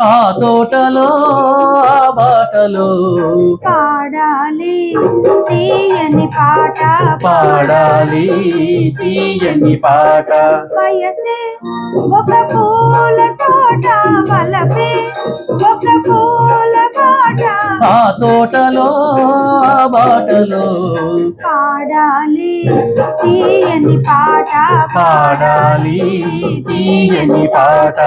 ఆ తోటలో ఆ బాటలో పాడాలి తీయని పాట పాడాలి తీయని పాట. వయసే ఒక పూల తోట వలపే ఒక పూల బాట ఆ తోటలో ఆ బాటలో పాడాలి తీయని పాట పాడాలి తీయని పాట.